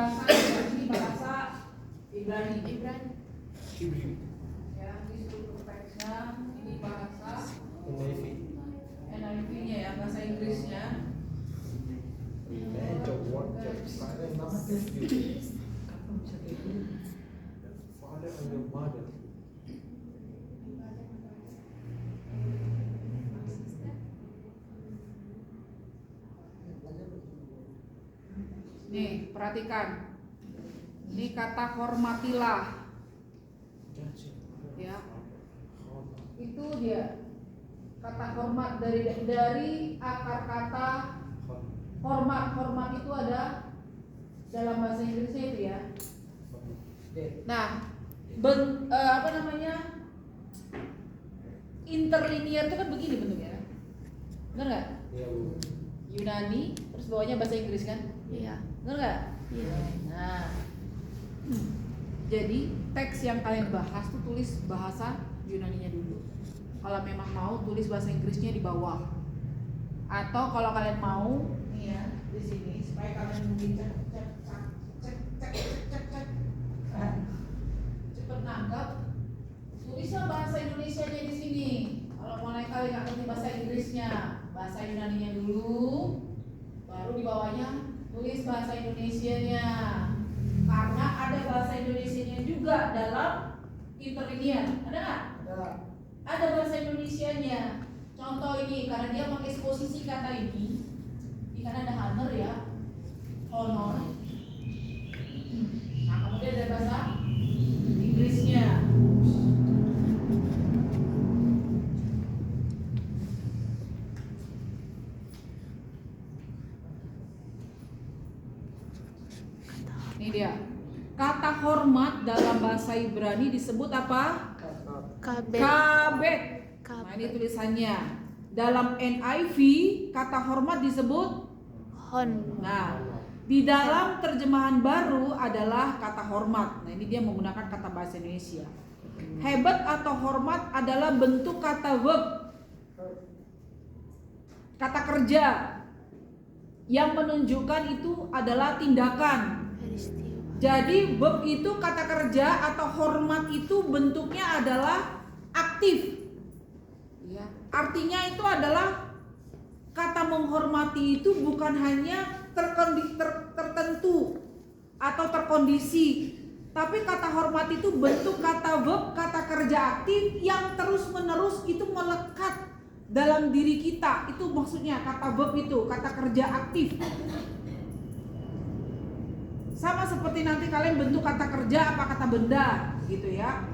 bahasa ini bahasa Ibrani. Ya, di struktur teksnya ini bahasa NIV-nya ya, bahasa Inggrisnya. Nih, perhatikan. Ini kata hormatilah. Ya. Itu dia. Kata hormat dari akar kata hormat. Hormat itu ada dalam bahasa Inggrisnya itu ya. Nah, apa namanya? Interlinear itu kan begini bentuknya. Benar nggak? Yunani, terus bawahnya bahasa Inggris kan? Iya. Benar nggak? Iya. Nah, jadi teks yang kalian bahas tuh tulis bahasa Yunaninya dulu. Kalau memang mau tulis bahasa Inggrisnya di bawah. Atau kalau kalian mau, nih ya, di sini supaya kalian mungkin cepet nangkap, tulislah bahasa Indonesianya di sini. Kalau mulai kalian nggak ngerti bahasa Inggrisnya, bahasa Yunaninya dulu, baru di bawahnya tulis bahasa Indonesianya. Karena ada bahasa Indonesianya juga dalam interlinear. Ada nggak? Ada bahasa Indonesianya. Contoh ini, karena dia mengeksposisi kata ini kan ada honor ya, honor. Nah, kemudian ada bahasa Inggrisnya. Ini dia. Kata hormat dalam bahasa Ibrani disebut apa? Kabet. Kabet. Nah, ini tulisannya. Dalam NIV kata hormat disebut Hon. Nah, di dalam terjemahan baru adalah kata hormat. Nah, ini dia menggunakan kata bahasa Indonesia. Hebat atau hormat adalah bentuk kata verb, kata kerja yang menunjukkan itu adalah tindakan. Peristiwa. Jadi verb itu kata kerja atau hormat itu bentuknya adalah aktif. Ya, artinya itu adalah kata menghormati itu bukan hanya tertentu atau terkondisi, tapi kata hormat itu bentuk kata verb, kata kerja aktif yang terus menerus itu melekat dalam diri kita. Itu maksudnya kata verb itu, kata kerja aktif. Sama seperti nanti kalian bentuk kata kerja apa kata benda gitu ya.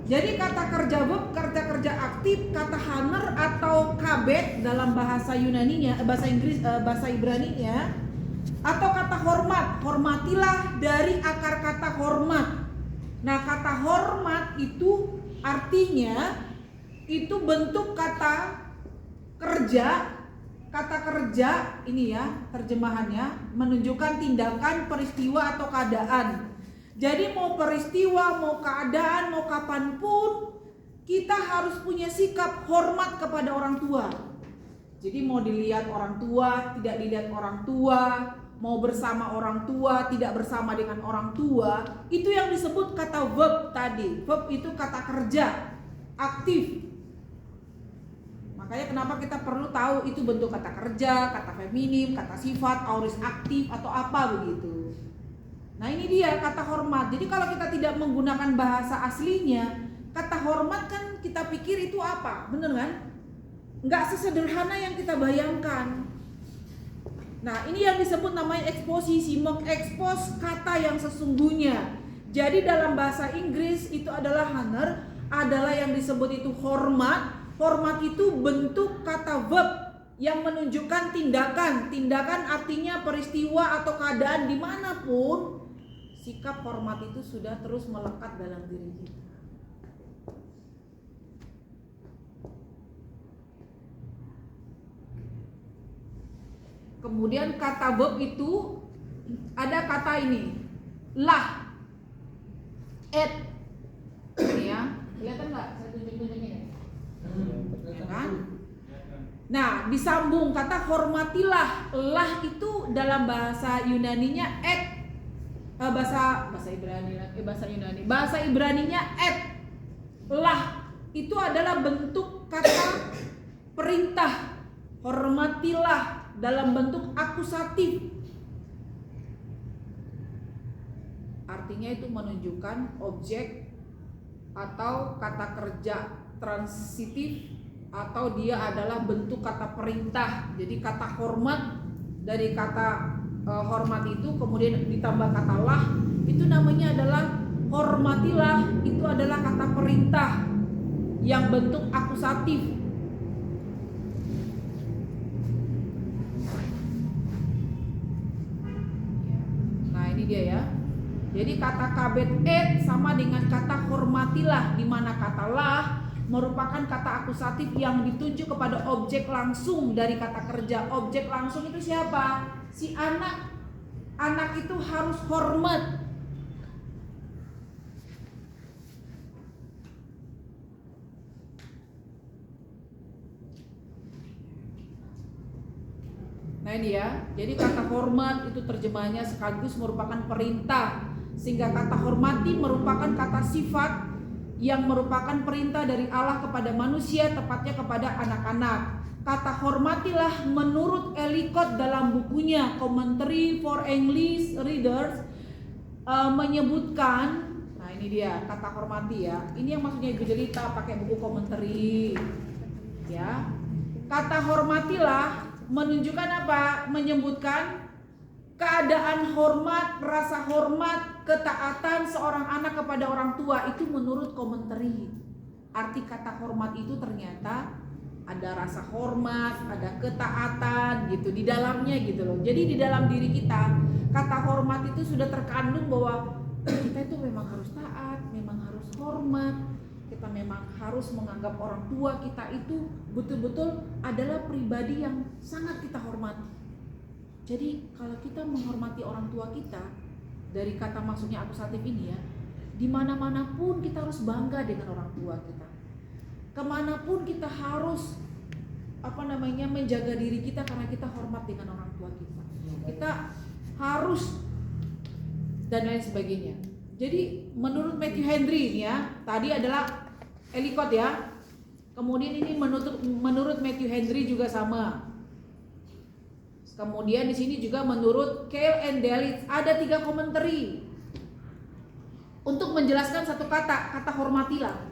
Jadi kata kerja verb, kata kerja aktif, kata haner atau kabet dalam bahasa Yunaninya, bahasa Inggris, bahasa Ibraninya, atau kata hormat, hormatilah dari akar kata hormat. Nah, kata hormat itu artinya itu bentuk kata kerja ini ya terjemahannya menunjukkan tindakan, peristiwa atau keadaan. Jadi mau peristiwa, mau keadaan, mau kapanpun kita harus punya sikap hormat kepada orang tua. Jadi mau dilihat orang tua, tidak dilihat orang tua, mau bersama orang tua, tidak bersama dengan orang tua, itu yang disebut kata verb tadi. Verb itu kata kerja, aktif. Makanya kenapa kita perlu tahu itu bentuk kata kerja, kata feminim, kata sifat, aorist aktif atau apa begitu. Nah, ini dia kata hormat. Jadi kalau kita tidak menggunakan bahasa aslinya, kata hormat kan kita pikir itu apa? Bener kan? Nggak sesederhana yang kita bayangkan. Nah, ini yang disebut namanya eksposisi, mengekspos kata yang sesungguhnya. Jadi dalam bahasa Inggris itu adalah honor, adalah yang disebut itu hormat. Hormat itu bentuk kata verb yang menunjukkan tindakan. Tindakan artinya peristiwa atau keadaan dimanapun. Sikap hormat itu sudah terus melekat dalam diri kita. Kemudian kata verb itu ada kata ini, lah, ini ya, kelihatan nggak? Saya tunjuk-tunjukin ya, ya kan? Nah, disambung kata hormatilah, lah itu dalam bahasa Yunaninya bahasa Yunani. Bahasa Ibraninya lah itu adalah bentuk kata perintah, hormatilah dalam bentuk akusatif. Artinya itu menunjukkan objek atau kata kerja transitif, atau dia adalah bentuk kata perintah. Jadi kata hormat, dari kata hormat itu kemudian ditambah kata lah, itu namanya adalah hormatilah, itu adalah kata perintah yang bentuk akusatif. Nah ini dia ya. Jadi kata kabet sama dengan kata hormatilah, di mana kata lah merupakan kata akusatif yang ditunjuk kepada objek langsung dari kata kerja. Objek langsung itu siapa? Si anak. Anak itu harus hormat. Nah ini ya. Jadi kata hormat itu terjemahnya sekaligus merupakan perintah, sehingga kata hormati merupakan kata sifat yang merupakan perintah dari Allah kepada manusia, tepatnya kepada anak-anak. Kata hormatilah menurut Ellicott dalam bukunya Commentary for English Readers menyebutkan, nah ini dia kata hormati ya. Ini yang maksudnya Ibu Jelita pakai buku commentary ya. Kata hormatilah menunjukkan apa? Menyebutkan keadaan hormat, rasa hormat, ketaatan seorang anak kepada orang tua. Itu menurut komentari. Arti kata hormat itu ternyata ada rasa hormat, ada ketaatan gitu di dalamnya gitu loh. Jadi di dalam diri kita kata hormat itu sudah terkandung bahwa kita itu memang harus taat, memang harus hormat. Kita memang harus menganggap orang tua kita itu betul-betul adalah pribadi yang sangat kita hormati. Jadi kalau kita menghormati orang tua kita, dari kata maksudnya akusatif ini ya, dimana-mana pun kita harus bangga dengan orang tua kita. Kemanapun kita harus menjaga diri kita karena kita hormat dengan orang tua kita. Kita harus dan lain sebagainya. Jadi menurut Matthew Henry ini ya, tadi adalah Ellicott ya. Kemudian ini menurut Matthew Henry juga sama. Kemudian di sini juga menurut Keil and Delitzsch ada 3 komentari untuk menjelaskan satu kata hormatilah.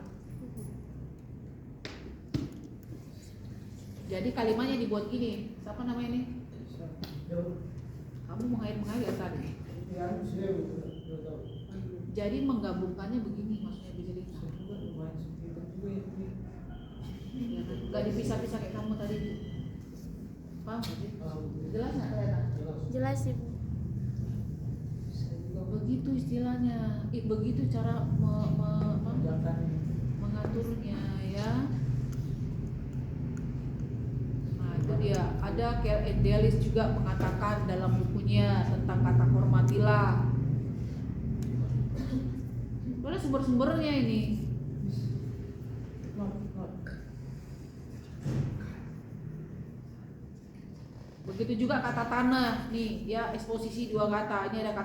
Jadi kalimatnya dibuat gini. Siapa namanya ini? Kamu mengalir tadi. Jadi menggabungkannya begini maksudnya bisa. Gak dipisah-pisah kayak kamu tadi. Paham sih? Jelas nggak kelihatan? Jelas Ibu. Begitu istilahnya, begitu cara mengaturnya ya. Nah itu dia. Ada Keil and Delitzsch juga mengatakan dalam bukunya tentang kata hormatilah. Mana sumber-sumbernya ini? Begitu juga kata tanah nih ya, eksposisi 2 kata. Ini ada kata